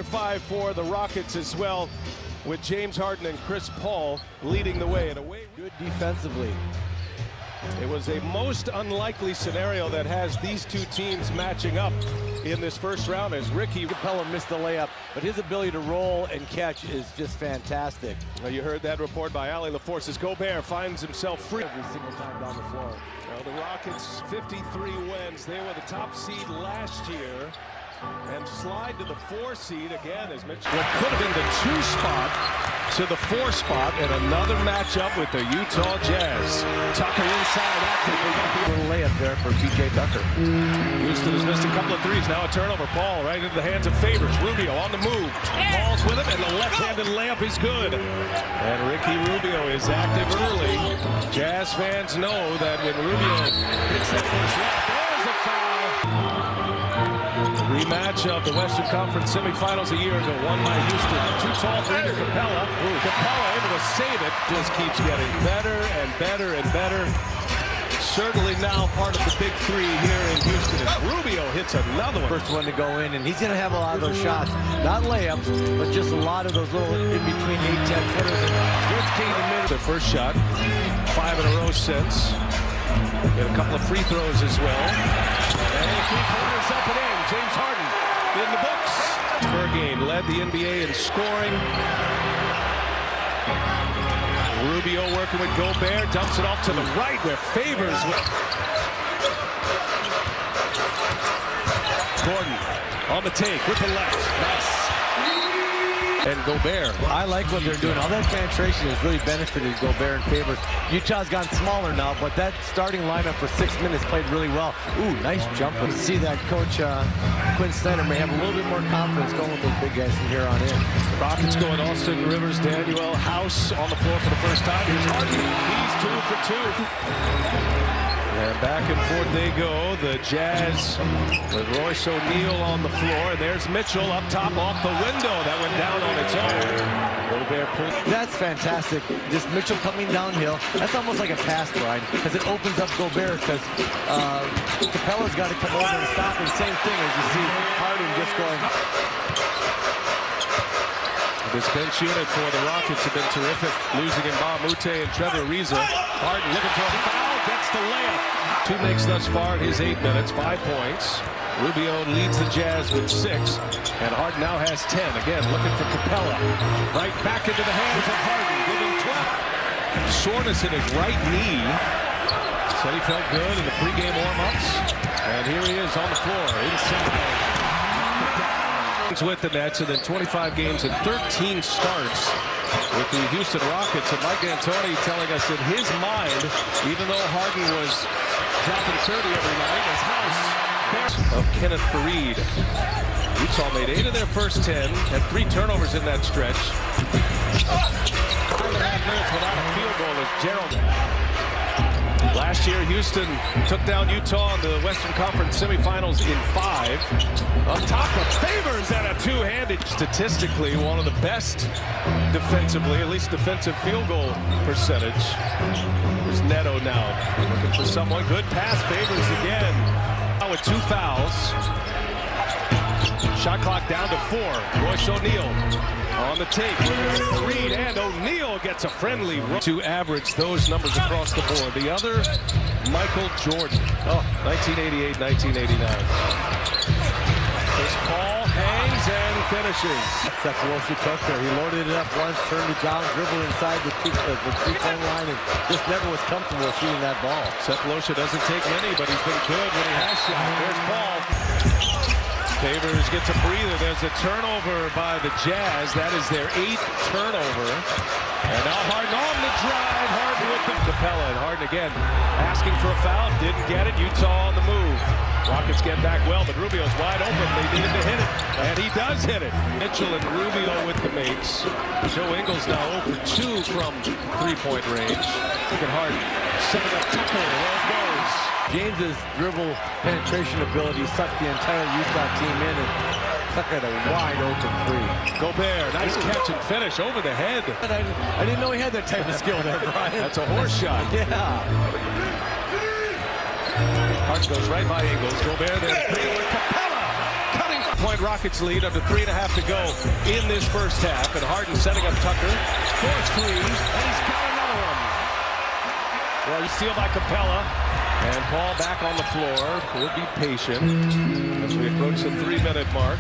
5 for the Rockets as well, with James Harden and Chris Paul leading the way. And away, good defensively. It was a most unlikely scenario that has these two teams matching up in this first round as Ricky Capella missed the layup, but his ability to roll and catch is just fantastic. Well, you heard that report by Ali LaForce as Gobert finds himself free every single time down the floor. Well, the Rockets 53 wins. They were the top seed last year and slide to the 4 seed again as Mitchell. What could have been the 2 spot to the 4 spot, and another matchup with the Utah Jazz. Tucker inside after a little layup there for PJ Tucker. Houston has missed a couple of threes. Now a turnover. Paul right into the hands of Favors. Rubio on the move. Paul's with him, and the left-handed layup is good. And Ricky Rubio is active early. Jazz fans know that when Rubio hits that first layup, there's a foul. Rematch of the Western Conference semifinals a year ago, won by Houston. Too tall for either Capella. Capella able to save it. Just keeps getting better and better and better. Certainly now part of the big 3 here in Houston as Rubio hits another one. First one to go in, and he's going to have a lot of those shots. Not layups, but just a lot of those little in-between 8-10 footers. And here's King in the middle. Their first shot, 5 in a row since. Get a couple of free throws as well. And 3-pointers up and in. James Harden in the books. Per game led the NBA in scoring. Rubio working with Gobert, dumps it off to the right where Favors. Gordon on the take with the left. Nice. And Gobert. I like what they're doing. All that penetration has really benefited Gobert and Favors. Utah's gotten smaller now, but that starting lineup for 6 minutes played really well. Ooh, nice jump. Let's see that Coach Quinn Snyder may have a little bit more confidence going with those big guys from here on in. Rockets going Austin Rivers, Daniel House on the floor for the first time. Here's Harden. He's 2 for 2. And back and forth they go. The Jazz with Royce O'Neal on the floor. And there's Mitchell up top off the window. That went down on its own. Gobert pulled. That's fantastic. Just Mitchell coming downhill. That's almost like a pass, Brian, because it opens up Gobert because Capella's got to come over and stop. And same thing as you see Harden just going. This bench unit for the Rockets have been terrific. Losing in Mute and Trevor Ariza. Harden looking for a foul. Gets the layup. 2 makes thus far in his 8 minutes, 5 points. Rubio leads the Jazz with 6. And Harden now has 10. Again, looking for Capella. Right back into the hands of Harden. Giving 12. Soreness in his right knee. Said he felt good in the pregame warm-ups. And here he is on the floor. Inside. With the Nets, and then 25 games and 13 starts with the Houston Rockets. And Mike D'Antoni telling us in his mind, even though Harden was dropping 30 every night, his house of Kenneth Faried. Utah made 8 of their first 10, had 3 turnovers in that stretch. 5.5 minutes without a field goal as Gerald. Last year, Houston took down Utah in the Western Conference semifinals in 5. Up top of Favors and a 2-handed. Statistically, one of the best defensively, at least defensive field goal percentage. There's Neto now looking for someone. Good pass, Favors again. Now with 2 fouls. Shot clock down to 4. Royce O'Neal on the take. Reed and O'Neal gets a friendly run to average those numbers across the board. The other, Michael Jordan. 1988, 1989. Chris Paul hangs and finishes. Cephalosha took there. He loaded it up once, turned it down, dribbled inside the 3-point line, and just never was comfortable shooting that ball. Cephalosha doesn't take many, but he's been good when he has shot. There's Paul. Favors gets a breather. There's a turnover by the Jazz. That is their 8th turnover. And now Harden on the drive. Harden with the Capella. And Harden again asking for a foul. Didn't get it. Utah on the move. Rockets get back well, but Rubio's wide open. They needed to hit it. And he does hit it. Mitchell and Rubio with the makes. Joe Ingles now 0 for 2 from 3-point range. Look at Harden. Setting up Tucker. There it goes. James's dribble penetration ability sucked the entire Utah team in and stuck at a wide open 3. Gobert, nice catch and finish over the head. I didn't know he had that type of skill there, Brian. That's a horse shot. Yeah. Harden goes right by Ingles. Gobert there. Capella cutting. 3-point Rockets lead under 3.5 to go in this first half. And Harden setting up Tucker. Force three, and he's got another one. Well, you steal by Capella. And Paul back on the floor. We'll be patient as we approach the 3-minute mark.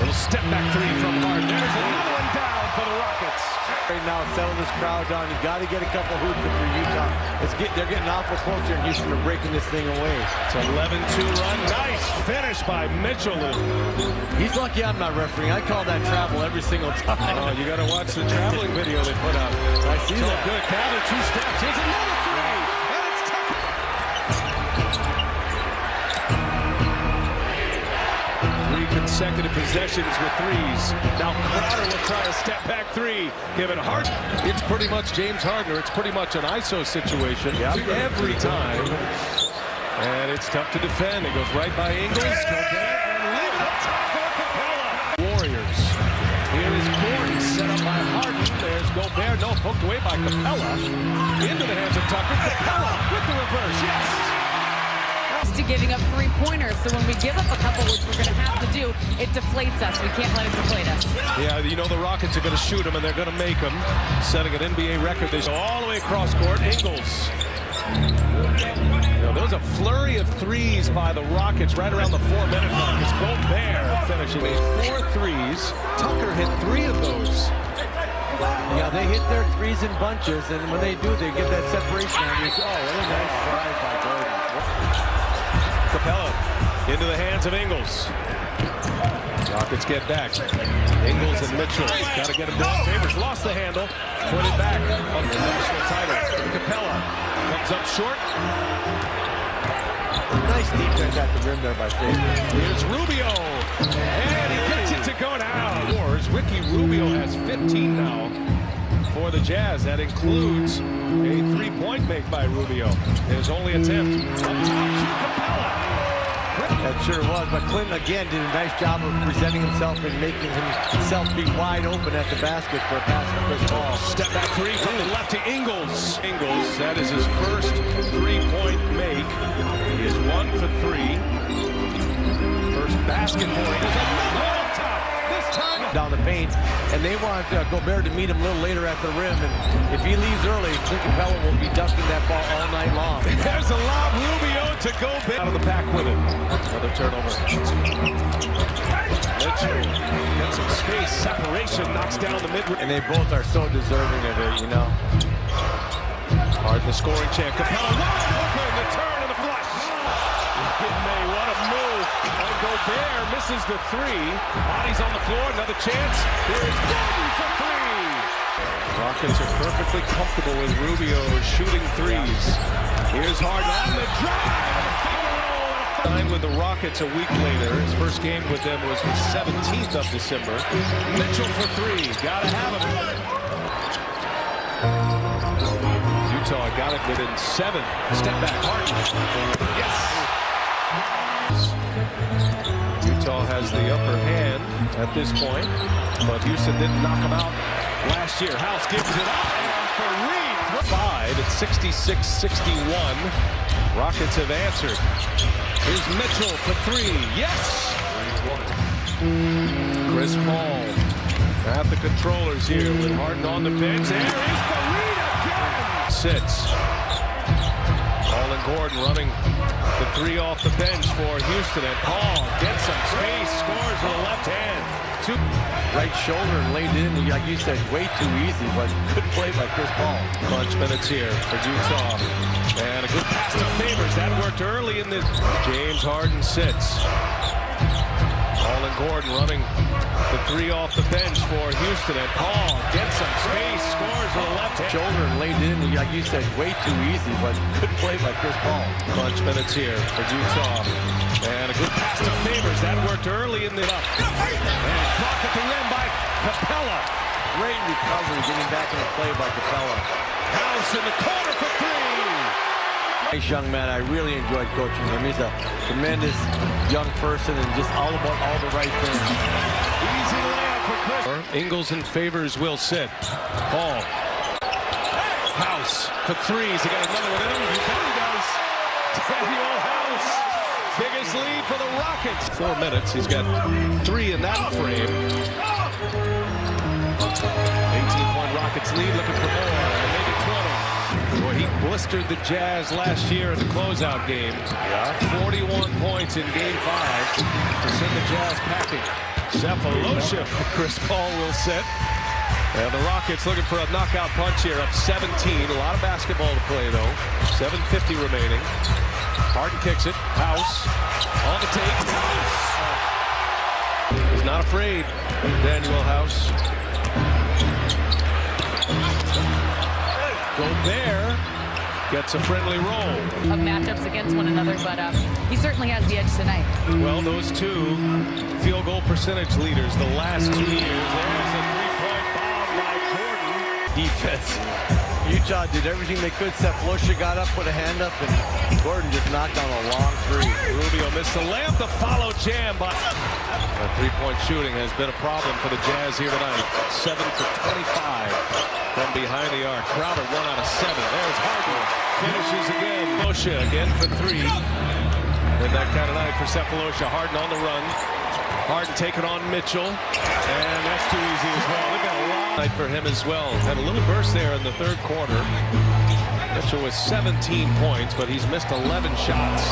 Little step back three from Harden. There's another one down for the Rockets. Right now, settle this crowd down. You got to get a couple hoops for Utah. They're getting awful close here in Houston. They're breaking this thing away. It's an 11-2 run. Nice finish by Mitchell. He's lucky I'm not refereeing. I call that travel every single time. Oh, you got to watch the traveling video they put out. I see so that. Good. Gather 2 steps. Here's another three. And it's Tucker. 3 consecutive possessions with threes. Now Crowder will try a step back three. Given Harden. It's pretty much James Harden. It's pretty much an ISO situation every time. And it's tough to defend. It goes right by Ingles. And leave it up top for Capella. Warriors. Here is Gordon set up by Harden. There's Gobert. No, poked away by Capella. Into the hands of Tucker. Capella with the reverse. Yes. To giving up 3-pointers, so when we give up a couple, which we're going to have to do, it deflates us. We can't let it deflate us. Yeah, you know the Rockets are going to shoot them, and they're going to make them. Setting an NBA record. They go all the way across court. Ingles. There was a flurry of threes by the Rockets right around the 4-minute mark. It's Gobert finishing. Made 4 threes. Tucker hit 3 of those. Yeah, they hit their threes in bunches, and when they do, they get that separation on you. Oh, what a nice drive by Gordon. Capella into the hands of Ingles. Rockets get back. Ingles and Mitchell. Got to get him down. Favors lost the handle. Put it back on the national title. Capella comes up short. Nice defense at the rim there by Favors. Here's Rubio. And he gets it to go down. Ricky Rubio has 15 now for the Jazz. That includes a 3-point make by Rubio. His only attempt. Up top to Capella. That sure was, but Clinton again did a nice job of presenting himself and making himself be wide open at the basket for a pass to Chris Paul. Step back three from the left to Ingles. Ingles, that is his first 3-point make. He is 1 for 3. First basket for him. There's another one up top. This time down the paint, and they want Gobert to meet him a little later at the rim, and if he leaves early, Clint Capella will be ducking that ball all night long. There's a lob, Rubio to Gobert. Out of the pack with it. Another turnover. Mitchell gets some space, separation, knocks down the mid-range. And they both are so deserving of it, you know. Harden, the scoring champ. Capella, the turn and the flush. May, what a move. And Gobert misses the 3. Bodies on the floor, another chance. Here is Gordon for 3. Rockets are perfectly comfortable with Rubio shooting threes. Here's Harden on the drive. Signed with the Rockets a week later. His first game with them was the 17th of December. Mitchell for 3. Gotta have him. Utah got it within 7. Step back, Harden. Yes. Utah has the upper hand at this point, but Houston didn't knock him out last year. House gives it up for Reed. 5 at 66-61. Rockets have answered. Here's Mitchell for 3. Yes! Chris Paul at the controllers here with Harden on the bench. There is the lead again! Sits. Paul and Gordon running the 3 off the bench for Houston. And Paul gets some space, scores with a left hand. Right shoulder and laid it in, like you said, way too easy, but good play by Chris Paul. Crunch minutes here for Utah. And a good pass to Favors. That worked early in this. James Harden sits. Paul and Gordon running the 3 off the bench for Houston. And Paul gets some space, scores with a left hand. Shoulder and laid it in, like you said, way too easy, but good play by Chris Paul. Crunch minutes here for Utah. And a good pass to Favors. That worked early in the up. And blocked at the rim by Capella. Great recovery, getting back in the play by Capella. House in the corner for 3. Nice young man. I really enjoyed coaching him. He's a tremendous young person and just all about all the right things. Easy layup for Chris. Ingles and Favors will sit. Paul. House for 3s. He got another one in him. He does. Daniel House Biggest lead for the Rockets. 4 minutes. He's got 3 in that frame. 18-point Rockets lead, looking for more. Maybe 20. Boy, he blistered the Jazz last year in the closeout game. 41 points in Game 5 to send the Jazz packing. Sefolosha, Chris Paul will sit. And the Rockets looking for a knockout punch here, up 17. A lot of basketball to play, though. 7:50 remaining. Harden kicks it. House on the tape. House! He's not afraid. Daniel House. Gobert gets a friendly roll. Of matchups against one another, but he certainly has the edge tonight. Well, those two field goal percentage leaders the last 2 years. There's a three-point bomb by Jordan. Defense. Utah did everything they could. Sefolosha got up, put a hand up, and Gordon just knocked on a long three. Rubio missed the layup. The follow jam, but three-point shooting has been a problem for the Jazz here tonight. 7 for 25 from behind the arc. Crowder 1 out of 7. There's Harden. Finishes again. Sefolosha again for 3. And that kind of night for Sefolosha. Harden on the run. Harden taking on Mitchell. And that's too easy as well. They've got a lot night for him as well. Had a little burst there in the third quarter. Mitchell with 17 points, but he's missed 11 shots.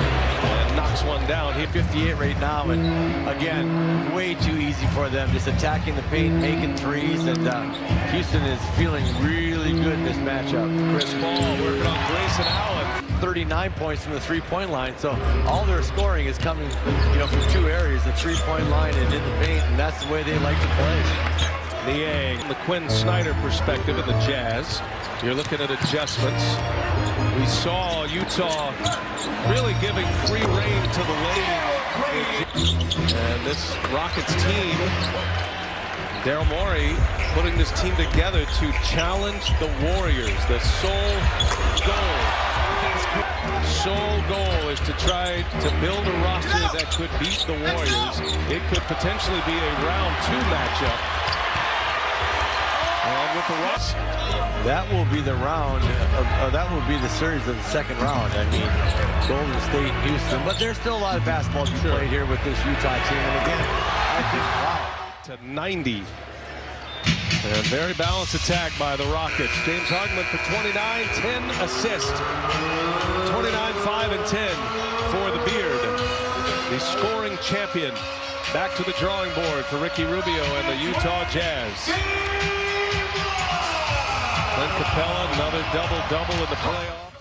And knocks one down. He 58 right now, and again, way too easy for them. Just attacking the paint, making threes, and Houston is feeling really good in this matchup. Chris Paul working on Grayson Allen. 39 points from the three-point line, so all their scoring is coming, from 2 areas, the three-point line and in the paint, and that's the way they like to play. Niang, the Quinn Snyder perspective in the Jazz. You're looking at adjustments. We saw Utah really giving free rein to the lane. And this Rockets team, Daryl Morey putting this team together to challenge the Warriors. The sole goal is to try to build a roster that could beat the Warriors. It could potentially be a round 2 matchup. And with the Russ, that will be the round, that will be the series of the second round. I mean, Golden State, Houston, but there's still a lot of basketball to be played here with this Utah team. And again, I think, wow. To 90. And very balanced attack by the Rockets. James Harden for 29, 10 assists. 29, 5, and 10 for the Beard. The scoring champion. Back to the drawing board for Ricky Rubio and the Utah Jazz. Clint Capella, another double-double in the playoff.